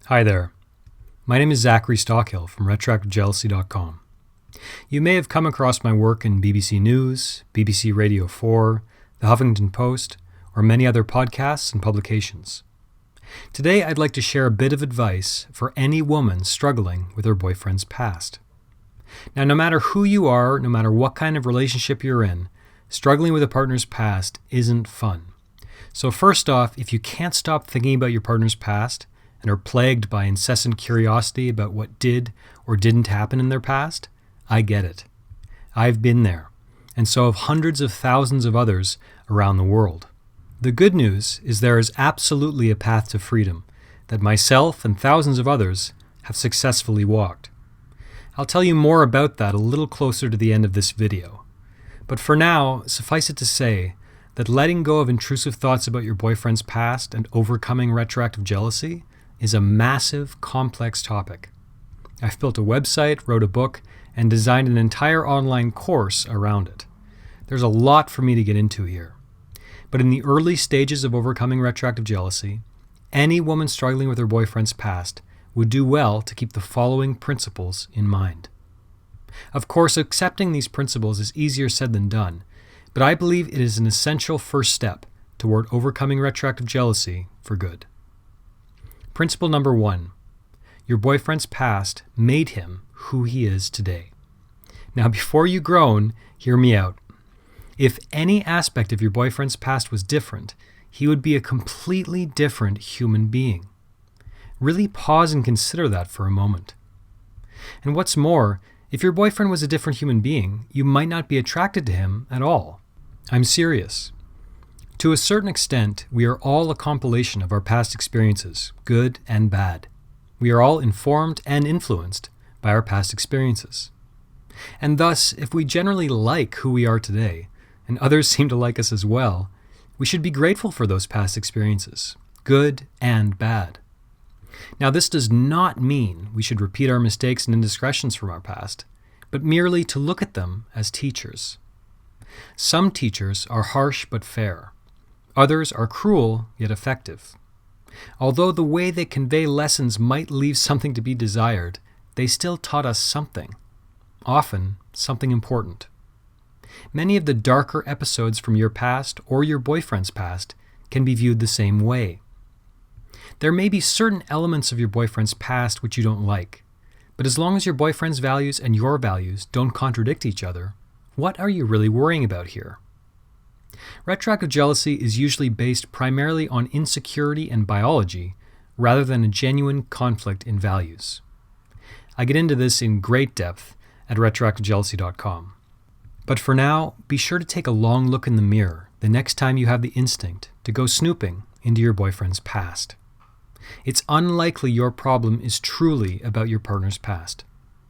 Hi there. My name is Zachary Stockill from retroactivejealousy.com. You may have come across my work in BBC News, BBC Radio 4, The Huffington Post, or many other podcasts and publications. Today I'd like to share a bit of advice for any woman struggling with her boyfriend's past. Now, no matter who you are, no matter what kind of relationship you're in, struggling with a partner's past isn't fun. So first off, if you can't stop thinking about your partner's past, and are plagued by incessant curiosity about what did or didn't happen in their past, I get it. I've been there, and so have hundreds of thousands of others around the world. The good news is there is absolutely a path to freedom that myself and thousands of others have successfully walked. I'll tell you more about that a little closer to the end of this video. But for now, suffice it to say that letting go of intrusive thoughts about your boyfriend's past and overcoming retroactive jealousy is a massive, complex topic. I've built a website, wrote a book, and designed an entire online course around it. There's a lot for me to get into here. But in the early stages of overcoming retroactive jealousy, any woman struggling with her boyfriend's past would do well to keep the following principles in mind. Of course, accepting these principles is easier said than done, but I believe it is an essential first step toward overcoming retroactive jealousy for good. Principle number 1, your boyfriend's past made him who he is today. Now, before you groan, hear me out. If any aspect of your boyfriend's past was different, he would be a completely different human being. Really pause and consider that for a moment. And what's more, if your boyfriend was a different human being, you might not be attracted to him at all. I'm serious. To a certain extent, we are all a compilation of our past experiences, good and bad. We are all informed and influenced by our past experiences. And thus, if we generally like who we are today, and others seem to like us as well, we should be grateful for those past experiences, good and bad. Now, this does not mean we should repeat our mistakes and indiscretions from our past, but merely to look at them as teachers. Some teachers are harsh but fair. Others are cruel yet effective. Although the way they convey lessons might leave something to be desired, they still taught us something, often something important. Many of the darker episodes from your past or your boyfriend's past can be viewed the same way. There may be certain elements of your boyfriend's past which you don't like, but as long as your boyfriend's values and your values don't contradict each other, what are you really worrying about here? Retroactive jealousy is usually based primarily on insecurity and biology rather than a genuine conflict in values. I get into this in great depth at retroactivejealousy.com. But for now, be sure to take a long look in the mirror the next time you have the instinct to go snooping into your boyfriend's past. It's unlikely your problem is truly about your partner's past,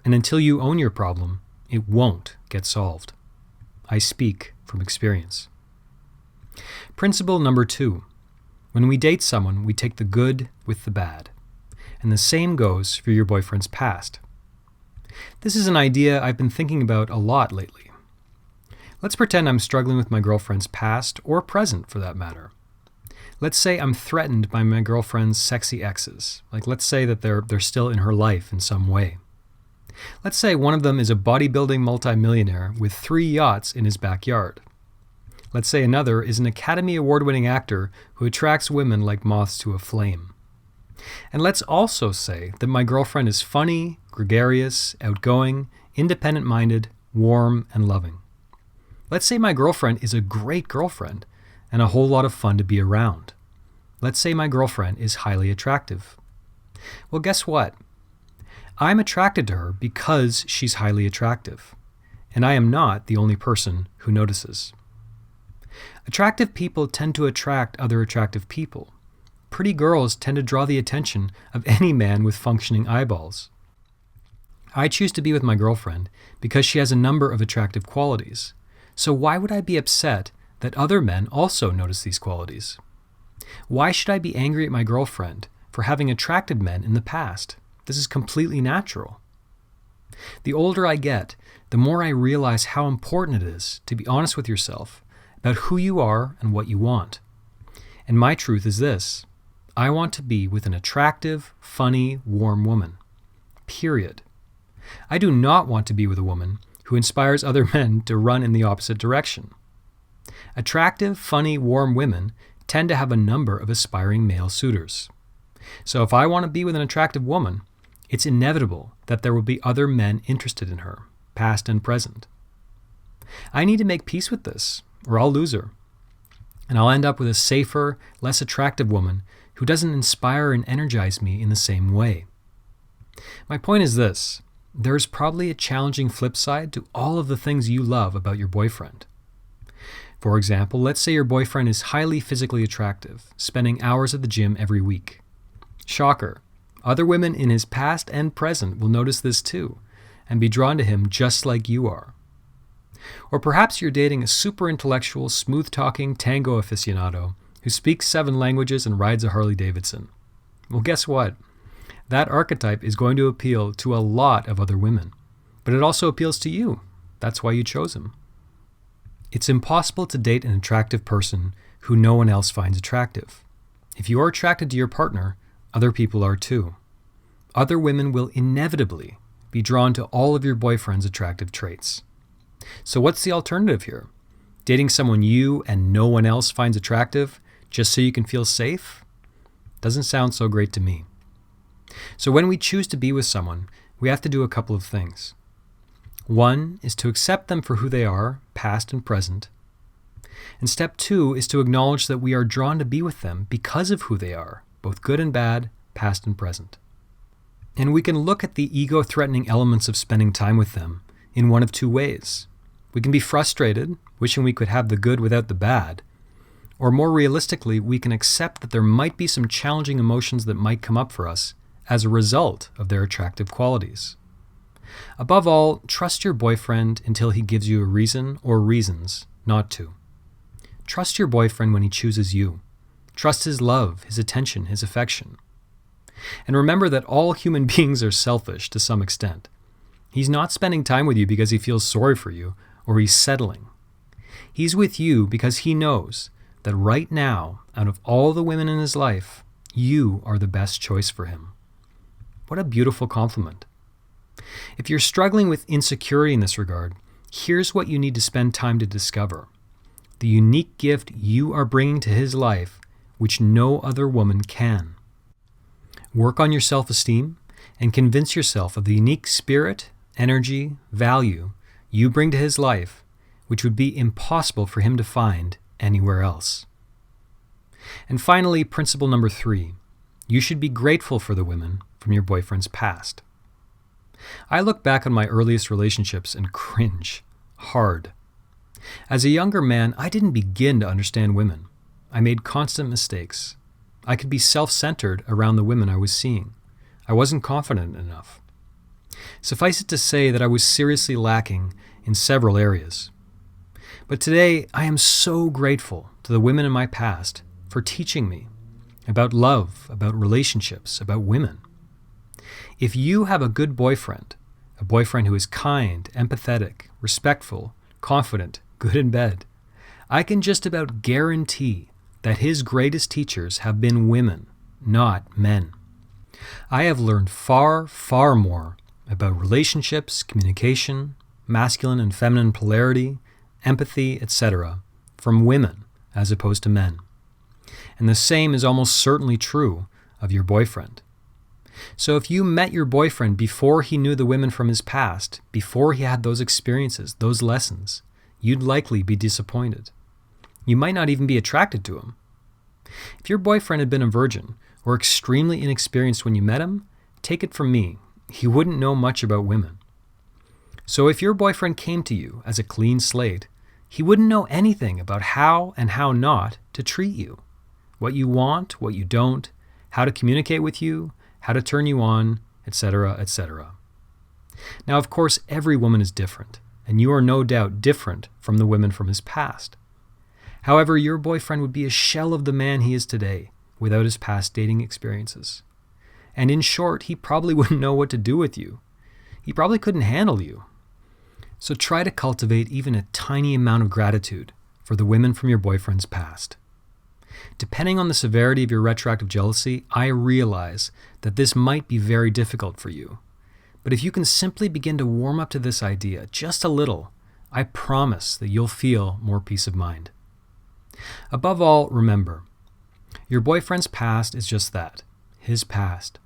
and until you own your problem, it won't get solved. I speak from experience. Principle number 2. When we date someone, we take the good with the bad. And the same goes for your boyfriend's past. This is an idea I've been thinking about a lot lately. Let's pretend I'm struggling with my girlfriend's past, or present for that matter. Let's say I'm threatened by my girlfriend's sexy exes. Let's say that they're still in her life in some way. Let's say one of them is a bodybuilding multimillionaire with 3 yachts in his backyard. Let's say another is an Academy Award-winning actor who attracts women like moths to a flame. And let's also say that my girlfriend is funny, gregarious, outgoing, independent-minded, warm, and loving. Let's say my girlfriend is a great girlfriend and a whole lot of fun to be around. Let's say my girlfriend is highly attractive. Well, guess what? I'm attracted to her because she's highly attractive, and I am not the only person who notices. Attractive people tend to attract other attractive people. Pretty girls tend to draw the attention of any man with functioning eyeballs. I choose to be with my girlfriend because she has a number of attractive qualities. So why would I be upset that other men also notice these qualities? Why should I be angry at my girlfriend for having attracted men in the past? This is completely natural. The older I get, the more I realize how important it is to be honest with yourself about who you are and what you want. And my truth is this: I want to be with an attractive, funny, warm woman. Period. I do not want to be with a woman who inspires other men to run in the opposite direction. Attractive, funny, warm women tend to have a number of aspiring male suitors. So if I want to be with an attractive woman, it's inevitable that there will be other men interested in her, past and present. I need to make peace with this, or I'll lose her. And I'll end up with a safer, less attractive woman who doesn't inspire and energize me in the same way. My point is this: there is probably a challenging flip side to all of the things you love about your boyfriend. For example, let's say your boyfriend is highly physically attractive, spending hours at the gym every week. Shocker, other women in his past and present will notice this too, and be drawn to him just like you are. Or perhaps you're dating a super intellectual, smooth-talking tango aficionado who speaks 7 languages and rides a Harley-Davidson. Well, guess what? That archetype is going to appeal to a lot of other women, but it also appeals to you. That's why you chose him. It's impossible to date an attractive person who no one else finds attractive. If you are attracted to your partner, other people are too. Other women will inevitably be drawn to all of your boyfriend's attractive traits. So what's the alternative here? Dating someone you and no one else finds attractive just so you can feel safe? Doesn't sound so great to me. So when we choose to be with someone, we have to do a couple of things. One is to accept them for who they are, past and present. And step 2 is to acknowledge that we are drawn to be with them because of who they are, both good and bad, past and present. And we can look at the ego-threatening elements of spending time with them in one of 2 ways. We can be frustrated, wishing we could have the good without the bad. Or more realistically, we can accept that there might be some challenging emotions that might come up for us as a result of their attractive qualities. Above all, trust your boyfriend until he gives you a reason or reasons not to. Trust your boyfriend when he chooses you. Trust his love, his attention, his affection. And remember that all human beings are selfish to some extent. He's not spending time with you because he feels sorry for you or he's settling. He's with you because he knows that right now, out of all the women in his life, you are the best choice for him. What a beautiful compliment. If you're struggling with insecurity in this regard, here's what you need to spend time to discover: the unique gift you are bringing to his life, which no other woman can. Work on your self-esteem and convince yourself of the unique spirit, energy, value you bring to his life, which would be impossible for him to find anywhere else. And finally, principle number 3, you should be grateful for the women from your boyfriend's past. I look back on my earliest relationships and cringe hard. As a younger man, I didn't begin to understand women. I made constant mistakes. I could be self-centered around the women I was seeing. I wasn't confident enough. Suffice it to say that I was seriously lacking in several areas. But today, I am so grateful to the women in my past for teaching me about love, about relationships, about women. If you have a good boyfriend, a boyfriend who is kind, empathetic, respectful, confident, good in bed, I can just about guarantee that his greatest teachers have been women, not men. I have learned far, far more about relationships, communication, masculine and feminine polarity, empathy, etc., from women as opposed to men. And the same is almost certainly true of your boyfriend. So if you met your boyfriend before he knew the women from his past, before he had those experiences, those lessons, you'd likely be disappointed. You might not even be attracted to him. If your boyfriend had been a virgin or extremely inexperienced when you met him, take it from me, he wouldn't know much about women. So if your boyfriend came to you as a clean slate, he wouldn't know anything about how and how not to treat you, what you want, what you don't, how to communicate with you, how to turn you on, etc., etc. Now, of course, every woman is different, and you are no doubt different from the women from his past. However, your boyfriend would be a shell of the man he is today without his past dating experiences. And in short, he probably wouldn't know what to do with you. He probably couldn't handle you. So try to cultivate even a tiny amount of gratitude for the women from your boyfriend's past. Depending on the severity of your retroactive jealousy, I realize that this might be very difficult for you. But if you can simply begin to warm up to this idea just a little, I promise that you'll feel more peace of mind. Above all, remember, your boyfriend's past is just that, his past.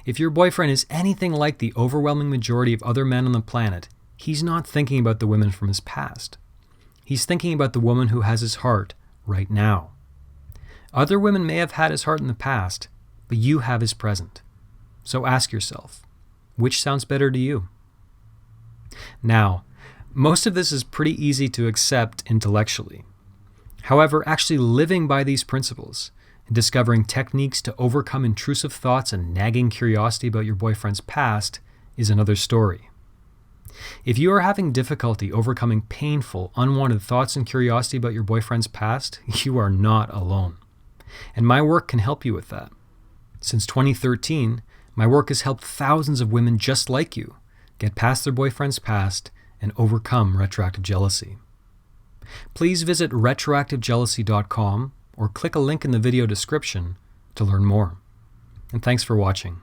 If your boyfriend is anything like the overwhelming majority of other men on the planet, he's not thinking about the women from his past. He's thinking about the woman who has his heart right now. Other women may have had his heart in the past, but you have his present. So ask yourself, which sounds better to you? Now, most of this is pretty easy to accept intellectually. However, actually living by these principles and discovering techniques to overcome intrusive thoughts and nagging curiosity about your boyfriend's past is another story. If you are having difficulty overcoming painful, unwanted thoughts and curiosity about your boyfriend's past, you are not alone. And my work can help you with that. Since 2013, my work has helped thousands of women just like you get past their boyfriend's past and overcome retroactive jealousy. Please visit retroactivejealousy.com or click a link in the video description to learn more. And thanks for watching.